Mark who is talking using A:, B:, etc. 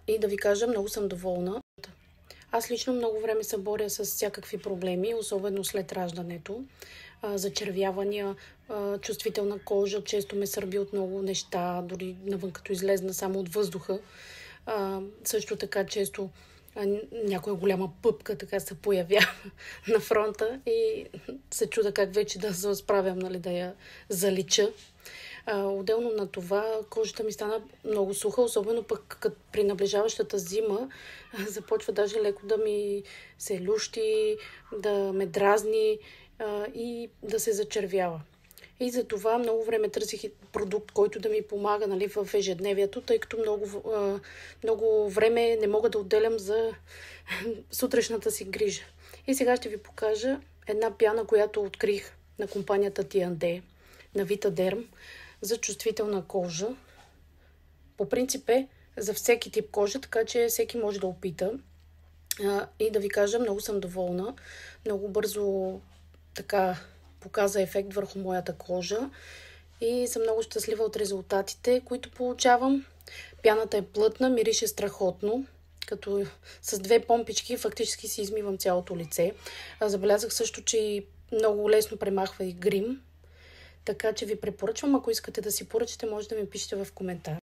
A: И да ви кажа, много съм доволна. Аз лично много време се боря с всякакви проблеми, особено след раждането. Зачервявания, чувствителна кожа, често ме сърби от много неща, дори навън като излезна само от въздуха. Също така често някоя голяма пъпка така се появява на фронта и се чуда как вече да се справям, нали, да я залича. Отделно на това, кожата ми стана много суха, особено пък при наближаващата зима започва даже леко да ми се лющи, да ме дразни и да се зачервява. И за това много време търсих продукт, който да ми помага, нали, в ежедневието, тъй като много време не мога да отделям за сутрешната си грижа. И сега ще ви покажа една пяна, която открих на компанията T&D, на Vitaderm, за чувствителна кожа. По принцип е за всеки тип кожа, така че всеки може да опита. И да ви кажа, много съм доволна. Много бързо така показа ефект върху моята кожа и съм много щастлива от резултатите, които получавам. Пяната е плътна, мирише страхотно, като с 2 помпички фактически си измивам цялото лице. Забелязах също, че и много лесно премахва и грим. Така че ви препоръчвам, ако искате да си поръчате, може да ми пишете в коментар.